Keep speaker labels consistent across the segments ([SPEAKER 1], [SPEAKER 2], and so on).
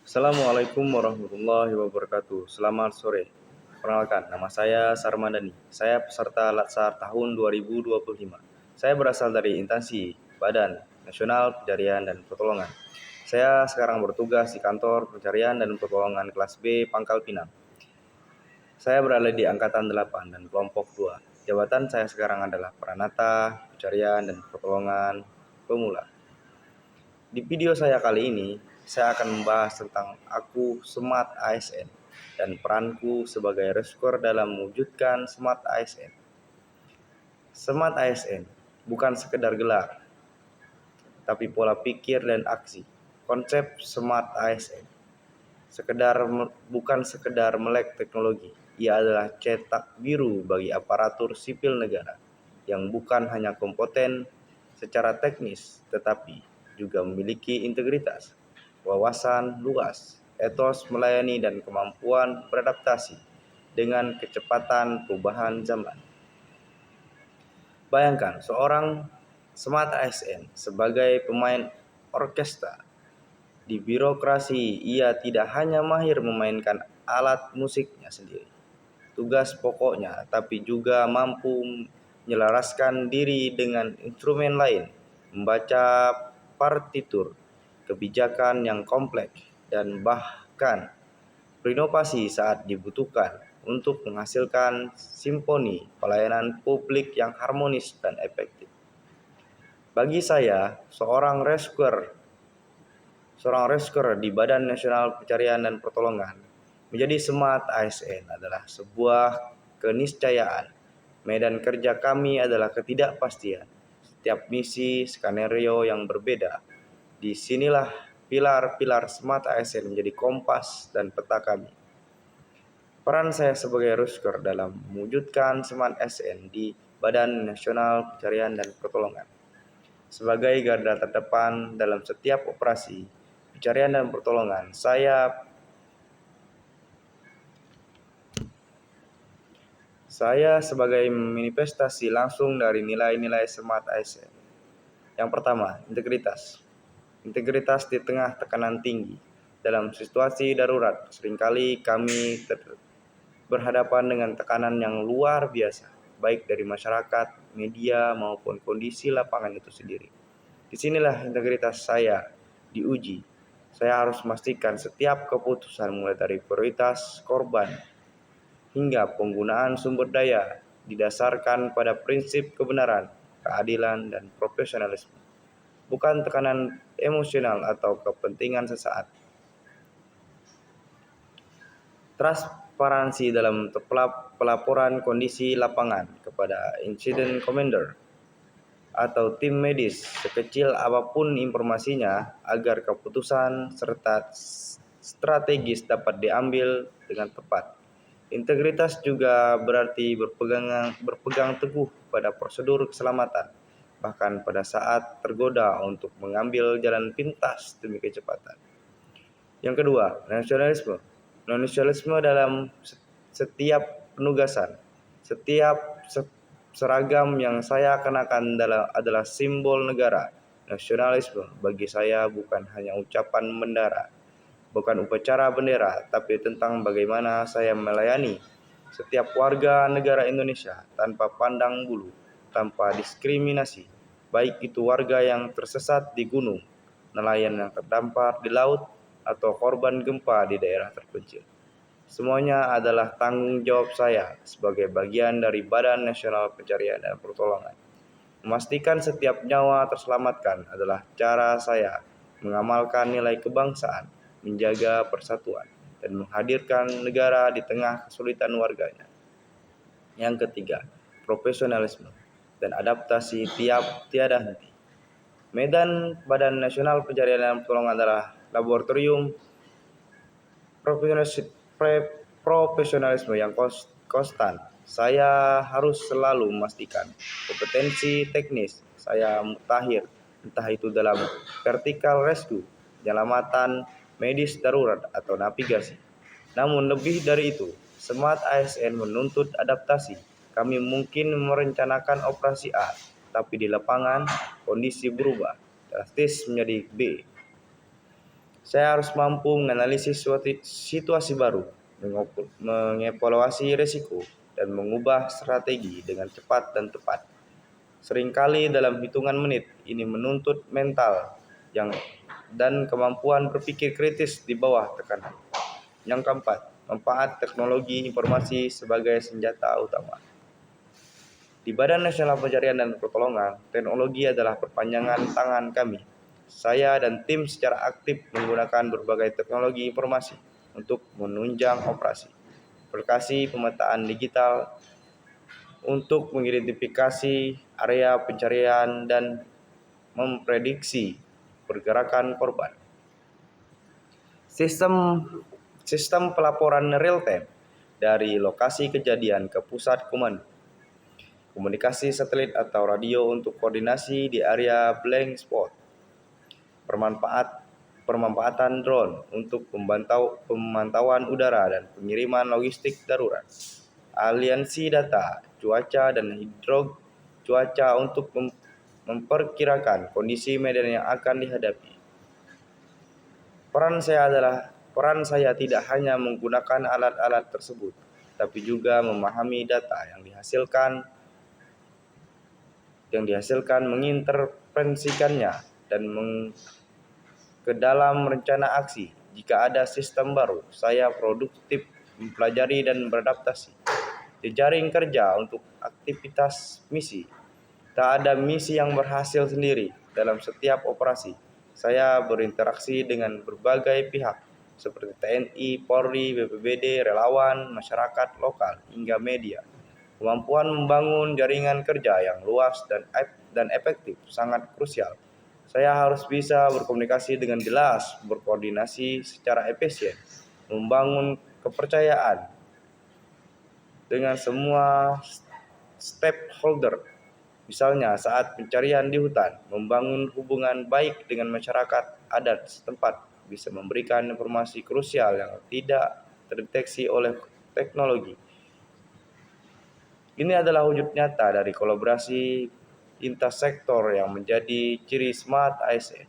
[SPEAKER 1] Assalamualaikum warahmatullahi wabarakatuh. Selamat sore. Perkenalkan, nama saya Sarmadani. Saya peserta Latsar tahun 2025. Saya berasal dari instansi Badan Nasional Pencarian dan Pertolongan. Saya sekarang bertugas di kantor pencarian dan pertolongan kelas B Pangkal Pinang. Saya berada di angkatan 8 dan kelompok 2. Jabatan saya sekarang adalah Pranata Pencarian dan Pertolongan Pemula. Di video saya kali ini, saya akan membahas tentang aku Smart ASN dan peranku sebagai rescuer dalam mewujudkan Smart ASN. Smart ASN bukan sekedar gelar, tapi pola pikir dan aksi. Konsep Smart ASN bukan sekedar melek teknologi, ia adalah cetak biru bagi aparatur sipil negara yang bukan hanya kompeten secara teknis, tetapi juga memiliki integritas, wawasan luas, etos melayani, dan kemampuan beradaptasi dengan kecepatan perubahan zaman. Bayangkan seorang Smart ASN sebagai pemain orkestra. Di birokrasi, ia tidak hanya mahir memainkan alat musiknya sendiri, tugas pokoknya, tapi juga mampu menyelaraskan diri dengan instrumen lain, membaca partitur, kebijakan yang kompleks, dan bahkan berinovasi saat dibutuhkan untuk menghasilkan simfoni pelayanan publik yang harmonis dan efektif. Bagi saya, seorang rescuer di Badan Nasional Pencarian dan Pertolongan menjadi Smart ASN adalah sebuah keniscayaan. Medan kerja kami adalah ketidakpastian. Setiap misi skenario yang berbeda. Disinilah pilar-pilar Smart ASN menjadi kompas dan peta kami. Peran saya sebagai rescuer dalam mewujudkan Smart ASN di Badan Nasional Pencarian dan Pertolongan. Sebagai garda terdepan dalam setiap operasi pencarian dan pertolongan, saya sebagai manifestasi langsung dari nilai-nilai Smart ASN. Yang pertama, integritas. Integritas di tengah tekanan tinggi. Dalam situasi darurat, seringkali kami berhadapan dengan tekanan yang luar biasa, baik dari masyarakat, media, maupun kondisi lapangan itu sendiri. Disinilah integritas saya diuji. Saya harus memastikan setiap keputusan mulai dari prioritas korban hingga penggunaan sumber daya didasarkan pada prinsip kebenaran, keadilan, dan profesionalisme, bukan tekanan emosional atau kepentingan sesaat. Transparansi dalam pelaporan kondisi lapangan kepada Incident Commander atau tim medis sekecil apapun informasinya agar keputusan serta strategis dapat diambil dengan tepat. Integritas juga berarti berpegang teguh pada prosedur keselamatan, bahkan pada saat tergoda untuk mengambil jalan pintas demi kecepatan. Yang kedua, nasionalisme. Nasionalisme dalam setiap penugasan, setiap seragam yang saya kenakan adalah simbol negara. Nasionalisme bagi saya bukan hanya ucapan bendera, bukan upacara bendera, tapi tentang bagaimana saya melayani setiap warga negara Indonesia tanpa pandang bulu, tanpa diskriminasi, baik itu warga yang tersesat di gunung, nelayan yang terdampar di laut, atau korban gempa di daerah terpencil. Semuanya adalah tanggung jawab saya sebagai bagian dari Badan Nasional Pencarian dan Pertolongan. Memastikan setiap nyawa terselamatkan adalah cara saya mengamalkan nilai kebangsaan, menjaga persatuan, dan menghadirkan negara di tengah kesulitan warganya. Yang ketiga, profesionalisme dan adaptasi tiada henti. Medan Badan Nasional Pencarian dan Pertolongan adalah laboratorium profesionalisme yang konstan. Saya harus selalu memastikan kompetensi teknis saya mutakhir, entah itu dalam vertical rescue, penyelamatan medis darurat, atau navigasi. Namun lebih dari itu, Smart ASN menuntut adaptasi. Kami mungkin merencanakan operasi A, tapi di lapangan kondisi berubah drastis menjadi B. Saya harus mampu menganalisis situasi baru, mengevaluasi risiko, dan mengubah strategi dengan cepat dan tepat. Seringkali dalam hitungan menit, ini menuntut mental dan kemampuan berpikir kritis di bawah tekanan. Yang keempat, manfaat teknologi informasi sebagai senjata utama. Di Badan Nasional Pencarian dan Pertolongan, teknologi adalah perpanjangan tangan kami. Saya dan tim secara aktif menggunakan berbagai teknologi informasi untuk menunjang operasi, aplikasi pemetaan digital untuk mengidentifikasi area pencarian dan memprediksi pergerakan korban. Sistem pelaporan real time dari lokasi kejadian ke pusat komando. Komunikasi satelit atau radio untuk koordinasi di area blank spot. Pemanfaatan drone untuk pemantauan udara dan pengiriman logistik darurat. Aliansi data, cuaca dan cuaca untuk memperkirakan kondisi medan yang akan dihadapi. Peran saya tidak hanya menggunakan alat-alat tersebut, tapi juga memahami data yang dihasilkan, mengintervensikannya, dan ke dalam rencana aksi. Jika ada sistem baru, saya produktif mempelajari dan beradaptasi. Jejaring kerja untuk aktivitas misi. Tak ada misi yang berhasil sendiri. Dalam setiap operasi, saya berinteraksi dengan berbagai pihak seperti TNI, Polri, BPBD, relawan, masyarakat lokal, hingga media. Kemampuan membangun jaringan kerja yang luas dan efektif sangat krusial. Saya harus bisa berkomunikasi dengan jelas, berkoordinasi secara efisien, membangun kepercayaan dengan semua stakeholder. Misalnya saat pencarian di hutan, membangun hubungan baik dengan masyarakat adat setempat bisa memberikan informasi krusial yang tidak terdeteksi oleh teknologi. Ini adalah wujud nyata dari kolaborasi intersektor yang menjadi ciri Smart ASN.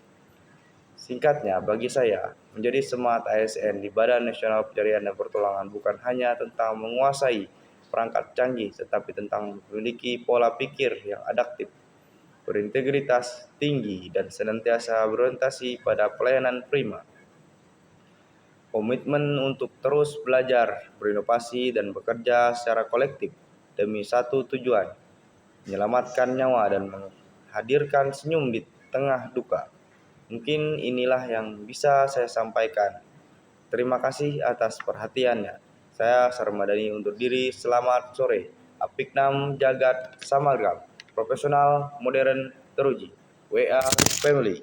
[SPEAKER 1] Singkatnya, bagi saya, menjadi Smart ASN di Badan Nasional Pencarian dan Pertolongan bukan hanya tentang menguasai perangkat canggih, tetapi tentang memiliki pola pikir yang adaptif, berintegritas tinggi, dan senantiasa berorientasi pada pelayanan prima. Komitmen untuk terus belajar, berinovasi, dan bekerja secara kolektif demi satu tujuan, menyelamatkan nyawa dan menghadirkan senyum di tengah duka. Mungkin inilah yang bisa saya sampaikan. Terima kasih atas perhatiannya. Saya Sarmadani undur diri. Selamat sore. Apiknam Jagat Samargam. Profesional, modern, teruji. WA Family.